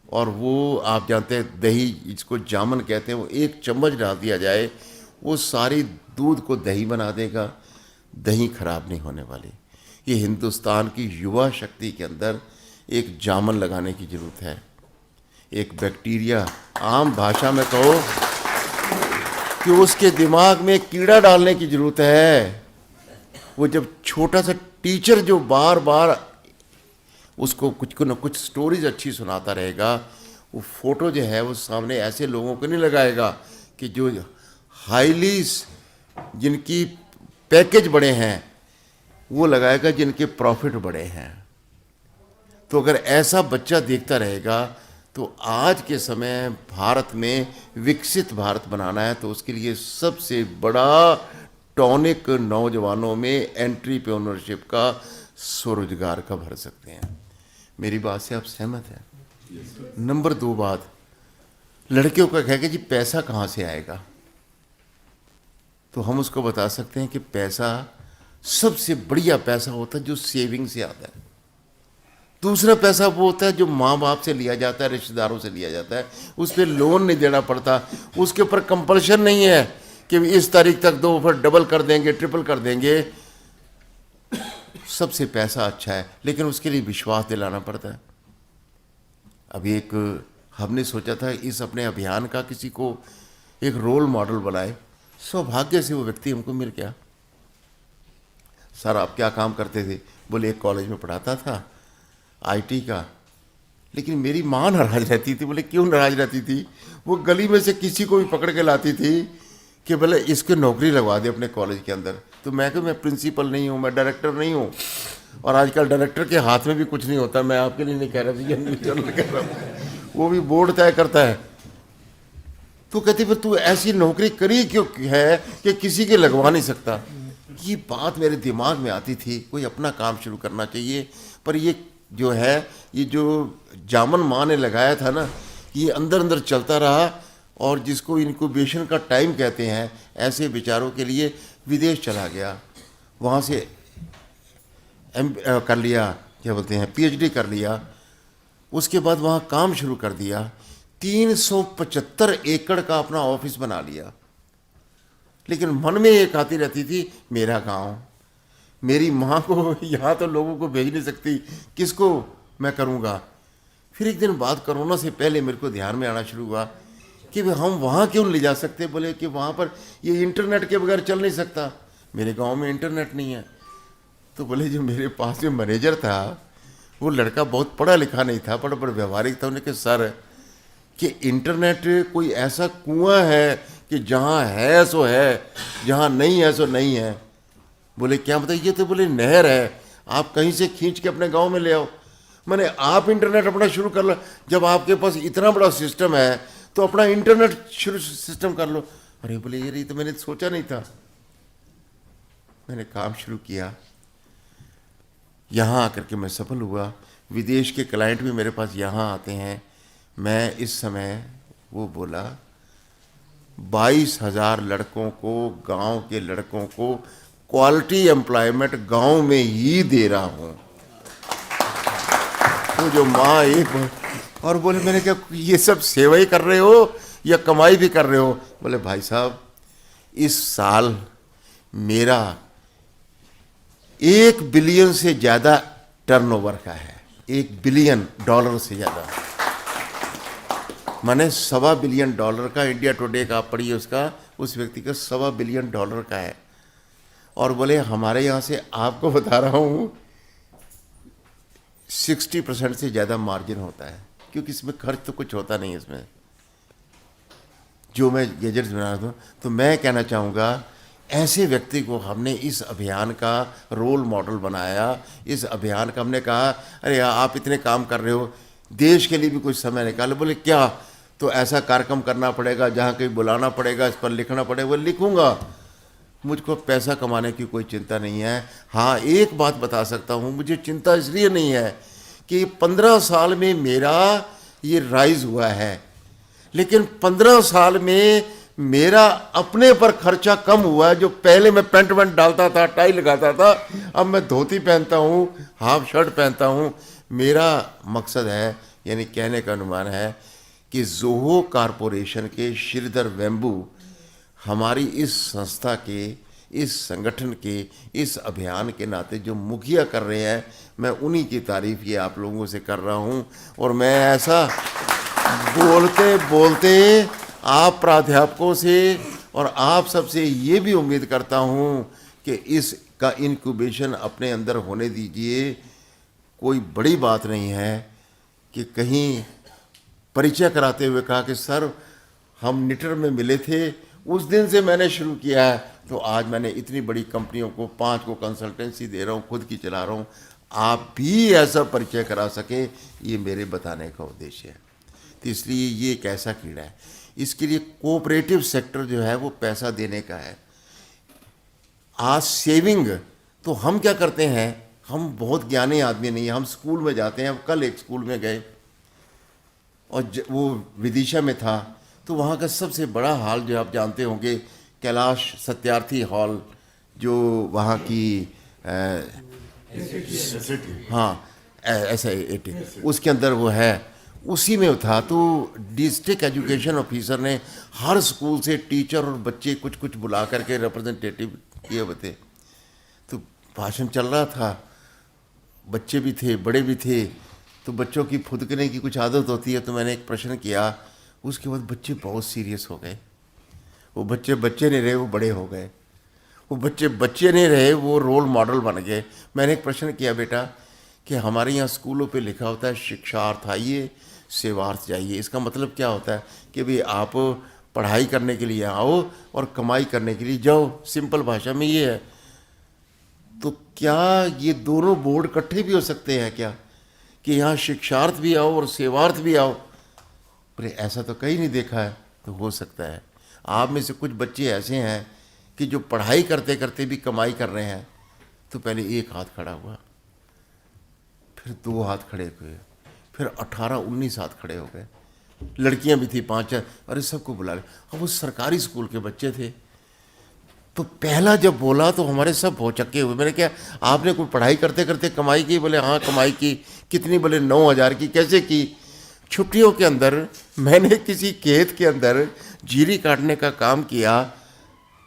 और वो आप जानते हैं दही, जिसको जामन कहते हैं, वो 1 चम्मच डाल दिया जाए, वो सारी दूध को दही बना देगा, दही खराब नहीं होने वाली। ये हिंदुस्तान की युवा शक्ति के अंदर एक जामन लगाने की ज़रूरत है, एक बैक्टीरिया, आम भाषा में कहो कि उसके दिमाग में कीड़ा डालने की ज़रूरत है। वो जब छोटा सा टीचर जो बार बार उसको कुछ न कुछ स्टोरीज अच्छी सुनाता रहेगा, वो फ़ोटो जो है वो सामने ऐसे लोगों को नहीं लगाएगा कि जो हाईली जिनकी पैकेज बड़े हैं, वो लगाएगा जिनके प्रॉफिट बड़े हैं। तो अगर ऐसा बच्चा देखता रहेगा तो आज के समय भारत में विकसित भारत बनाना है, तो उसके लिए सबसे बड़ा टॉनिक नौजवानों में एंटरप्रेन्योरशिप का, स्वरोजगार का भर सकते हैं। मेरी बात से आप सहमत हैं? नंबर 2 बात, लड़कियों का कहेगा जी पैसा कहाँ से आएगा, तो हम उसको बता सकते हैं कि पैसा, सबसे बढ़िया पैसा होता है जो सेविंग से आता है। दूसरा पैसा वो होता है जो माँ बाप से लिया जाता है, रिश्तेदारों से लिया जाता है, उस पर लोन नहीं देना पड़ता, उसके ऊपर कंपल्शन नहीं है कि इस तारीख तक दो, फिर डबल कर देंगे, ट्रिपल कर देंगे। सबसे पैसा अच्छा है, लेकिन उसके लिए विश्वास दिलाना पड़ता है। अभी एक हमने सोचा था इस अपने अभियान का किसी को एक रोल मॉडल बनाए, सौभाग्य से वो व्यक्ति हमको मिल गया। सर आप क्या काम करते थे? बोले एक कॉलेज में पढ़ाता था आईटी का, लेकिन मेरी माँ नाराज रहती थी। बोले क्यों नाराज रहती थी? वो गली में से किसी को भी पकड़ के लाती थी कि बोले इसको नौकरी लगवा दे अपने कॉलेज के अंदर। तो मैं कहूँ मैं प्रिंसिपल नहीं हूँ, मैं डायरेक्टर नहीं हूँ, और आजकल डायरेक्टर के हाथ में भी कुछ नहीं होता। मैं आपके लिए नहीं कह रहा था, वो भी बोर्ड तय करता है। तो कहती फिर तू ऐसी नौकरी करी क्यों है कि किसी के लगवा नहीं सकता? ये बात मेरे दिमाग में आती थी, कोई अपना काम शुरू करना चाहिए। पर ये जो है, ये जो जामन माँ ने लगाया था ना, ये अंदर अंदर चलता रहा, और जिसको इनक्यूबेशन का टाइम कहते हैं, ऐसे विचारों के लिए विदेश चला गया, वहाँ से कर लिया, क्या बोलते हैं, पीएचडी कर लिया। उसके बाद वहाँ काम शुरू कर दिया, 375 एकड़ का अपना ऑफिस बना लिया। लेकिन मन में एक आती रहती थी, मेरा गांव, मेरी माँ को यहाँ तो लोगों को भेज नहीं सकती, किसको मैं करूँगा। फिर एक दिन बाद कोरोना से पहले मेरे को ध्यान में आना शुरू हुआ कि हम वहाँ क्यों ले जा सकते। बोले कि वहाँ पर ये इंटरनेट के बगैर चल नहीं सकता, मेरे गांव में इंटरनेट नहीं है। तो बोले जो मेरे पास जो मैनेजर था, वो लड़का बहुत पढ़ा लिखा नहीं था, बड़ा व्यवहारिक था। उन्होंने कहा सर कि इंटरनेट कोई ऐसा कुआं है कि जहाँ है सो है, जहाँ नहीं है सो नहीं है। बोले क्या बताइए? तो बोले नहर है, आप कहीं से खींच के अपने गांव में ले आओ। मैंने आप इंटरनेट अपना शुरू कर लो, जब आपके पास इतना बड़ा सिस्टम है तो अपना इंटरनेट शुरू सिस्टम कर लो। अरे बोले ये तो मैंने सोचा नहीं था। मैंने काम शुरू किया, यहाँ आकर के मैं सफल हुआ। विदेश के क्लाइंट भी मेरे पास यहाँ आते हैं। मैं इस समय, वो बोला 22,000 लड़कों को, गांव के लड़कों को क्वालिटी एम्प्लॉयमेंट गांव में ही दे रहा हूँ। तो जो माँ एक, और बोले मैंने क्या ये सब सेवा ही कर रहे हो या कमाई भी कर रहे हो? बोले भाई साहब इस साल मेरा 1 बिलियन से ज़्यादा टर्नओवर का है, $1 बिलियन से ज़्यादा। माने $1.25 बिलियन का, इंडिया टुडे का आप पढ़िए उसका, उस व्यक्ति का $1.25 बिलियन का है। और बोले हमारे यहाँ से आपको बता रहा हूँ 60% से ज़्यादा मार्जिन होता है, क्योंकि इसमें खर्च तो कुछ होता नहीं इसमें, जो मैं गैजेट्स बना रहा हूँ। तो मैं कहना चाहूँगा ऐसे व्यक्ति को हमने इस अभियान का रोल मॉडल बनाया। इस अभियान का हमने कहा अरे आप इतने काम कर रहे हो, देश के लिए भी कुछ समय निकालो। बोले क्या? तो ऐसा कार्यक्रम करना पड़ेगा, जहाँ कहीं बुलाना पड़ेगा, इस पर लिखना पड़ेगा। वो लिखूँगा, मुझको पैसा कमाने की कोई चिंता नहीं है। हाँ, एक बात बता सकता हूँ, मुझे चिंता इसलिए नहीं है कि 15 साल में मेरा ये राइज हुआ है, लेकिन 15 साल में मेरा अपने पर खर्चा कम हुआ है। जो पहले मैं पैंट वैंट डालता था, टाई लगाता था, अब मैं धोती पहनता हूँ, हाफ शर्ट पहनता हूँ। मेरा मकसद है, यानी कहने का अनुमान है कि जोहो कॉरपोरेशन के श्रीधर वेम्बू हमारी इस संस्था के, इस संगठन के, इस अभियान के नाते जो मुखिया कर रहे हैं, मैं उन्हीं की तारीफ ये आप लोगों से कर रहा हूँ। और मैं ऐसा बोलते बोलते आप प्राध्यापकों से और आप सबसे ये भी उम्मीद करता हूँ कि इसका इंक्यूबेशन अपने अंदर होने दीजिए। कोई बड़ी बात नहीं है कि कहीं परिचय कराते हुए कहा कि सर हम निटर में मिले थे, उस दिन से मैंने शुरू किया है, तो आज मैंने इतनी बड़ी कंपनियों को 5 को कंसल्टेंसी दे रहा हूँ, खुद की चला रहा हूँ। आप भी ऐसा परिचय करा सके, ये मेरे बताने का उद्देश्य है। तो इसलिए ये एक ऐसा कीड़ा है, इसके लिए कोऑपरेटिव सेक्टर जो है वो पैसा देने का है। आज सेविंग तो हम क्या करते हैं, हम बहुत ज्ञानी आदमी नहीं है, हम स्कूल में जाते हैं। अब कल एक स्कूल में गए और वो विदिशा में था, तो वहाँ का सबसे बड़ा हॉल जो आप जानते होंगे, कैलाश सत्यार्थी हॉल, जो वहाँ की हाँ ऐसा उसके अंदर वो है, उसी में था। तो डिस्ट्रिक्ट एजुकेशन ऑफिसर ने हर स्कूल से टीचर और बच्चे कुछ कुछ बुला करके रिप्रेजेंटेटिव किए हुए थे। तो भाषण चल रहा था, बच्चे भी थे, बड़े भी थे। तो बच्चों की फुदकने की कुछ आदत होती है, तो मैंने एक प्रश्न किया, उसके बाद बच्चे बहुत सीरियस हो गए। वो बच्चे बच्चे नहीं रहे, वो बड़े हो गए। वो बच्चे बच्चे नहीं रहे, वो रोल मॉडल बन गए। मैंने एक प्रश्न किया, बेटा कि हमारे यहाँ स्कूलों पे लिखा होता है शिक्षार्थ आइए सेवार्थ जाइए। इसका मतलब क्या होता है कि भाई आप पढ़ाई करने के लिए आओ और कमाई करने के लिए जाओ, सिंपल भाषा में ये है। तो क्या ये दोनों बोर्ड इकट्ठे भी हो सकते हैं क्या, कि यहाँ शिक्षार्थ भी आओ और सेवार्थ भी आओ? बोले ऐसा तो कहीं नहीं देखा है। तो हो सकता है आप में से कुछ बच्चे ऐसे हैं कि जो पढ़ाई करते करते भी कमाई कर रहे हैं। तो पहले एक हाथ खड़ा हुआ, फिर 2 हाथ खड़े हुए, फिर 18-19 हाथ खड़े हो गए। लड़कियां भी थी 5-4, अरे सबको बुला ले। अब वो सरकारी स्कूल के बच्चे थे। तो पहला जब बोला तो हमारे सब भौचक्के हुए। मैंने क्या आपने कोई पढ़ाई करते करते कमाई की? बोले हाँ कमाई की। कितनी? बोले 9,000 की। कैसे की? छुट्टियों के अंदर मैंने किसी खेत के अंदर जीरी काटने का काम किया,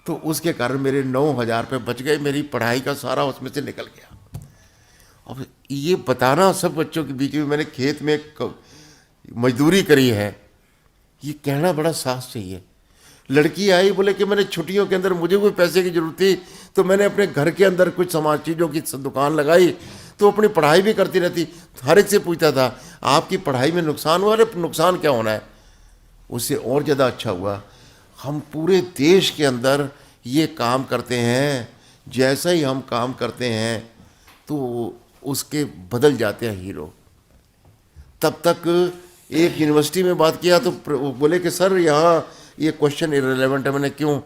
तो उसके कारण मेरे 9,000 रुपये बच गए। मेरी पढ़ाई का सारा उसमें से निकल गया। अब ये बताना सब बच्चों के बीच में मैंने खेत में मजदूरी करी है, ये कहना बड़ा साहस चाहिए। लड़की आई, बोले कि मैंने छुट्टियों के अंदर मुझे कोई पैसे की जरूरत थी, तो मैंने अपने घर के अंदर कुछ समाज चीज़ों की दुकान लगाई, तो अपनी पढ़ाई भी करती रहती। हर एक से पूछता था आपकी पढ़ाई में नुकसान हुआ? अरे नुकसान क्या होना है, उससे और ज़्यादा अच्छा हुआ। हम पूरे देश के अंदर ये काम करते हैं। जैसा ही हम काम करते हैं तो उसके बदल जाते हैं हीरो। तब तक एक यूनिवर्सिटी में बात किया तो बोले कि सर यहाँ ये क्वेश्चन इररिलेवेंट है। मैंने क्यों?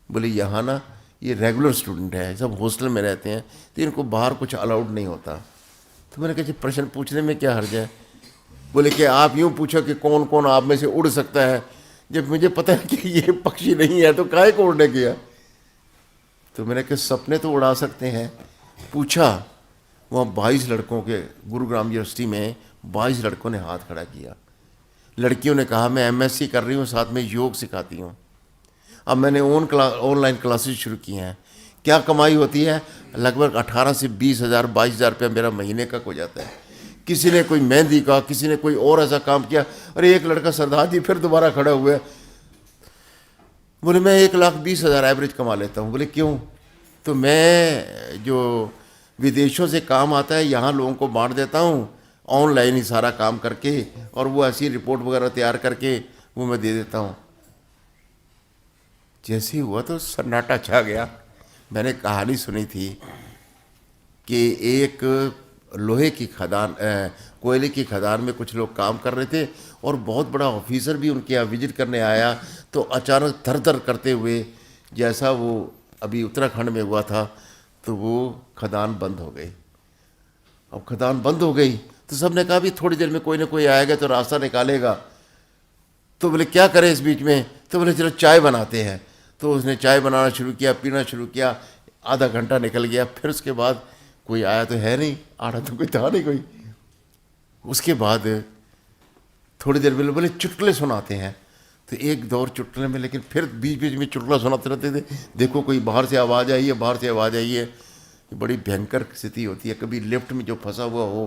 बोले यहाँ ना ये रेगुलर स्टूडेंट है, सब हॉस्टल में रहते हैं, तो इनको बाहर कुछ अलाउड नहीं होता। तो मैंने कहा प्रश्न पूछने में क्या हर्ज है? बोले कि आप यूँ पूछो कि कौन कौन आप में से उड़ सकता है, जब मुझे पता है कि ये पक्षी नहीं है तो काहे को उड़ने गया? तो मैंने कहा सपने तो उड़ा सकते हैं। पूछा, वहाँ 22 लड़कों के, गुरुग्राम यूनिवर्सिटी में 22 लड़कों ने हाथ खड़ा किया। लड़कियों ने कहा मैं MSc कर रही हूँ, साथ में योग सिखाती हूँ। अब मैंने ऑनलाइन क्लासेस शुरू की हैं। क्या कमाई होती है? लगभग 18 से 20,000 22,000 रुपया मेरा महीने का हो जाता है। किसी ने कोई मेहंदी का, किसी ने कोई और ऐसा काम किया। अरे एक लड़का सरदार जी फिर दोबारा खड़ा हुआ है, बोले मैं 1,20,000 एवरेज कमा लेता हूँ। बोले क्यों? तो मैं जो विदेशों से काम आता है यहाँ लोगों को बांट देता हूँ ऑनलाइन ही सारा काम करके, और वो ऐसी रिपोर्ट वगैरह तैयार करके वो मैं दे देता हूँ। जैसे ही हुआ तो सन्नाटा छा गया। मैंने कहानी सुनी थी कि एक लोहे की खदान, कोयले की खदान में कुछ लोग काम कर रहे थे और बहुत बड़ा ऑफिसर भी उनके यहाँ विजिट करने आया, तो अचानक थर थर करते हुए, जैसा वो अभी उत्तराखंड में हुआ था, तो वो खदान बंद हो गई। अब खदान बंद हो गई तो सबने कहा भी थोड़ी देर में कोई ना कोई आएगा तो रास्ता निकालेगा। तो बोले क्या करें इस बीच में? तो बोले चलो चाय बनाते हैं। तो उसने चाय बनाना शुरू किया, पीना शुरू किया। आधा घंटा निकल गया, फिर उसके बाद कोई आया तो है नहीं, आड़ा तो कोई था नहीं कोई। उसके बाद थोड़ी देर में बोले चुटकुले सुनाते हैं। तो एक दौर चुटकुले में, लेकिन फिर बीच बीच में चुटकुला सुनाते रहते थे। देखो कोई बाहर से आवाज़ आई है, बाहर से आवाज़ आई है। ये बड़ी भयंकर स्थिति होती है। कभी लिफ्ट में जो फंसा हुआ हो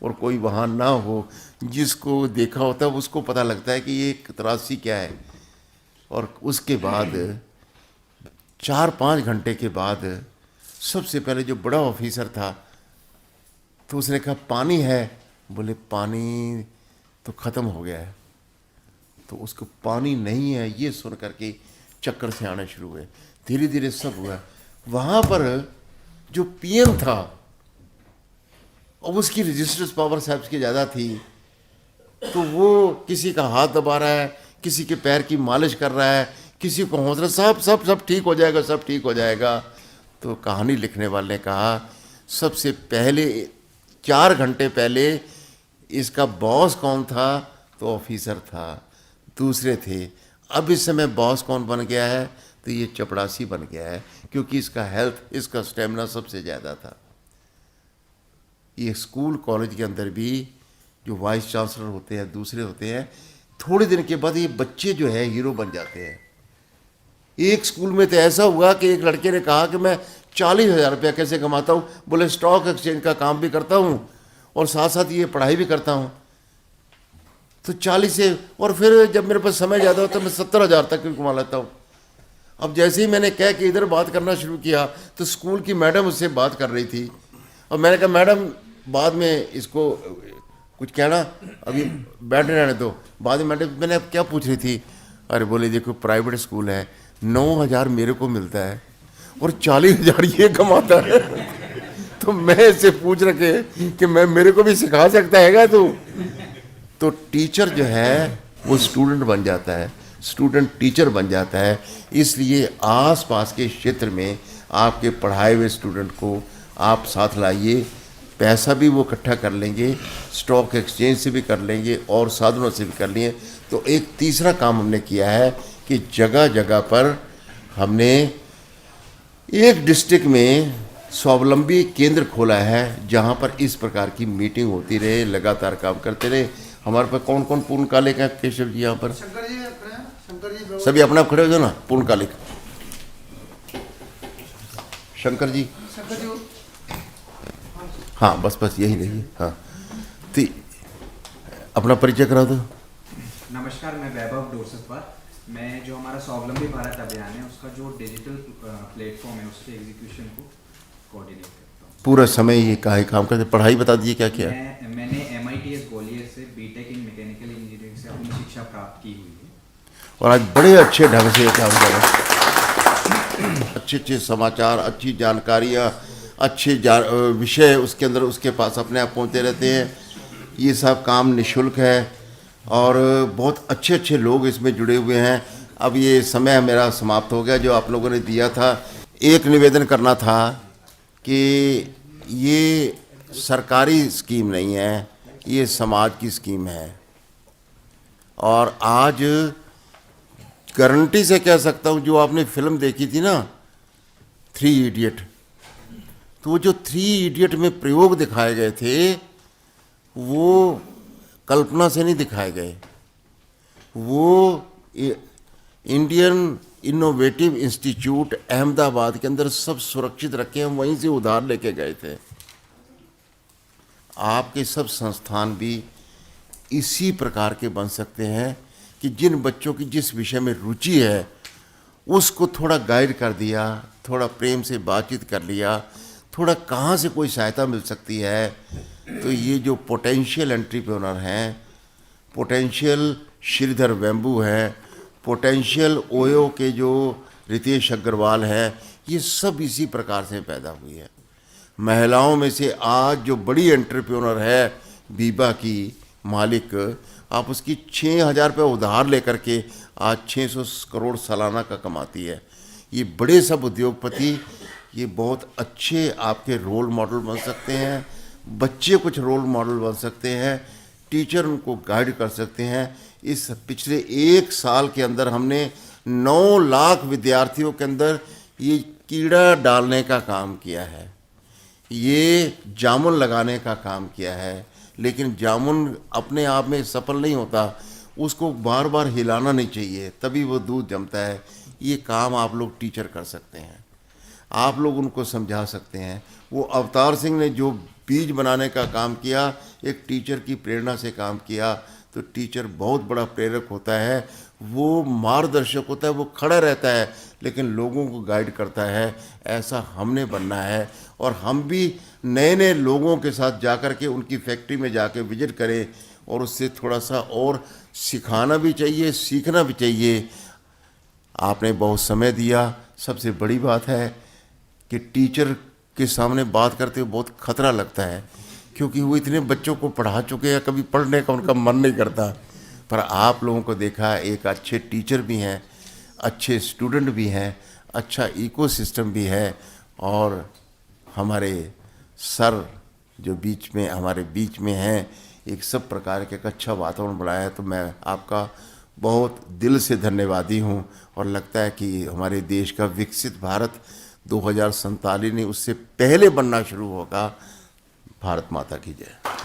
और कोई वहाँ ना हो, जिसको देखा होता है उसको पता लगता है कि ये त्रासदी क्या है। और उसके बाद 4-5 घंटे के बाद सबसे पहले जो बड़ा ऑफिसर था तो उसने कहा पानी है? बोले पानी तो ख़त्म हो गया है। तो उसको पानी नहीं है ये सुन करके चक्कर से आने शुरू हुए। धीरे धीरे सब हुआ। वहाँ पर जो पीएम था, और उसकी रजिस्टर्स पावर साहब की ज़्यादा थी, तो वो किसी का हाथ दबा रहा है, किसी के पैर की मालिश कर रहा है, किसी को हौसला, सब सब सब ठीक हो जाएगा, सब ठीक हो जाएगा। तो कहानी लिखने वाले ने कहा सबसे पहले 4 घंटे पहले इसका बॉस कौन था? तो ऑफिसर था, दूसरे थे। अब इस समय बॉस कौन बन गया है? तो ये चपड़ासी बन गया है, क्योंकि इसका हेल्थ, इसका स्टेमिना सबसे ज़्यादा था। ये स्कूल कॉलेज के अंदर भी जो वाइस चांसलर होते हैं, दूसरे होते हैं, थोड़े दिन के बाद ये बच्चे जो है हीरो बन जाते हैं। एक स्कूल में तो ऐसा हुआ कि एक लड़के ने कहा कि मैं 40,000 रुपया कैसे कमाता हूँ? बोले स्टॉक एक्सचेंज का काम भी करता हूँ और साथ साथ ये पढ़ाई भी करता हूँ। तो 40 से, और फिर जब मेरे पास समय ज़्यादा होता है मैं 70,000 तक भी कमा लेता हूँ। अब जैसे ही मैंने कह के इधर बात करना शुरू किया तो स्कूल की मैडम उससे बात कर रही थी, और मैंने कहा मैडम बाद में इसको कुछ कहना, अभी बैठने रहने दो, बाद में। मैडम मैंने अब क्या पूछ रही थी? अरे बोले देखो प्राइवेट स्कूल है, 9,000 मेरे को मिलता है और 40,000 ये कमाता है। तो मैं इससे पूछ रखे कि मैं, मेरे को भी सिखा सकता है क्या तू? तो टीचर जो है वो स्टूडेंट बन जाता है, स्टूडेंट टीचर बन जाता है। इसलिए आसपास के क्षेत्र में आपके पढ़ाए हुए स्टूडेंट को आप साथ लाइए। पैसा भी वो इकट्ठा कर लेंगे, स्टॉक एक्सचेंज से भी कर लेंगे और साधनों से भी कर लिए। तो एक तीसरा काम हमने किया है कि जगह जगह पर हमने एक डिस्ट्रिक्ट में स्वावलंबी केंद्र खोला है, जहाँ पर इस प्रकार की मीटिंग होती रहे, लगातार काम करते रहे। हमारे पास कौन कौन पूर्णकालिक है केशव जी? यहाँ पर सभी अपना खड़े हो जाओ ना। पूर्णकालिक शंकर जी, हाँ बस बस यही रहिए। हाँ तो अपना परिचय करा दो। नमस्कार, मैं वैभव डोरसतवार। मैं जो हमारा स्वावलंबी भारत अभियान है उसका जो डिजिटल प्लेटफॉर्म है उसके एग्जीक्यूशन को कोऑर्डिनेट करता हूँ। पूरा समय ये काहे काम करते? पढ़ाई बता दीजिए क्या क्या? मैंने MITS ग्वालियर से बीटेक इन मैकेनिकल इंजीनियरिंग से अपनी शिक्षा प्राप्त की हुई है। और आज बड़े अच्छे ढंग से ये काम कर रहे हैं। अच्छे अच्छे समाचार, अच्छी जानकारियाँ, अच्छे विषय उसके अंदर उसके पास अपने आप पहुँचते रहते हैं। ये सब काम निःशुल्क है और बहुत अच्छे अच्छे लोग इसमें जुड़े हुए हैं। अब ये समय मेरा समाप्त हो गया जो आप लोगों ने दिया था। एक निवेदन करना था कि ये सरकारी स्कीम नहीं है, ये समाज की स्कीम है। और आज गारंटी से कह सकता हूँ, जो आपने फिल्म देखी थी ना 3 इडियट, तो वो जो 3 इडियट में प्रयोग दिखाए गए थे वो कल्पना से नहीं दिखाए गए। वो इंडियन इनोवेटिव इंस्टीट्यूट अहमदाबाद के अंदर सब सुरक्षित रखे हैं, वहीं से उधार लेके गए थे। आपके सब संस्थान भी इसी प्रकार के बन सकते हैं कि जिन बच्चों की जिस विषय में रुचि है उसको थोड़ा गाइड कर दिया, थोड़ा प्रेम से बातचीत कर लिया, थोड़ा कहाँ से कोई सहायता मिल सकती है, तो ये जो पोटेंशियल एंटरप्रेन्योर हैं, पोटेंशियल श्रीधर वेम्बू हैं, पोटेंशियल ओयो के जो रितेश अग्रवाल हैं, ये सब इसी प्रकार से पैदा हुई है। महिलाओं में से आज जो बड़ी एंटरप्रेन्योर है बीबा की मालिक, आप उसकी 6,000 रुपये उधार लेकर के आज 600 करोड़ सालाना का कमाती है। ये बड़े सब उद्योगपति ये बहुत अच्छे आपके रोल मॉडल बन सकते हैं, बच्चे कुछ रोल मॉडल बन सकते हैं, टीचर उनको गाइड कर सकते हैं। इस पिछले 1 साल के अंदर हमने 9 लाख विद्यार्थियों के अंदर ये कीड़ा डालने का काम किया है, ये जामुन लगाने का काम किया है। लेकिन जामुन अपने आप में सफल नहीं होता, उसको बार बार हिलाना नहीं चाहिए, तभी वो दूध जमता है। ये काम आप लोग टीचर कर सकते हैं, आप लोग उनको समझा सकते हैं। वो अवतार सिंह ने जो बीज बनाने का काम किया, एक टीचर की प्रेरणा से काम किया, तो टीचर बहुत बड़ा प्रेरक होता है, वो मार्गदर्शक होता है, वो खड़ा रहता है लेकिन लोगों को गाइड करता है। ऐसा हमने बनना है और हम भी नए नए लोगों के साथ जाकर के उनकी फैक्ट्री में जाके विजिट करें और उससे थोड़ा सा और सिखाना भी चाहिए, सीखना भी चाहिए। आपने बहुत समय दिया। सबसे बड़ी बात है कि टीचर के सामने बात करते हुए बहुत खतरा लगता है, क्योंकि वो इतने बच्चों को पढ़ा चुके हैं, कभी पढ़ने का उनका मन नहीं करता। पर आप लोगों को देखा, एक अच्छे टीचर भी हैं, अच्छे स्टूडेंट भी हैं, अच्छा इकोसिस्टम भी है, और हमारे सर जो बीच में हमारे बीच में हैं, एक सब प्रकार के एक अच्छा वातावरण बनाया है। तो मैं आपका बहुत दिल से धन्यवादी हूँ और लगता है कि हमारे देश का विकसित भारत 2047 नहीं उससे पहले बनना शुरू होगा। भारत माता की जय।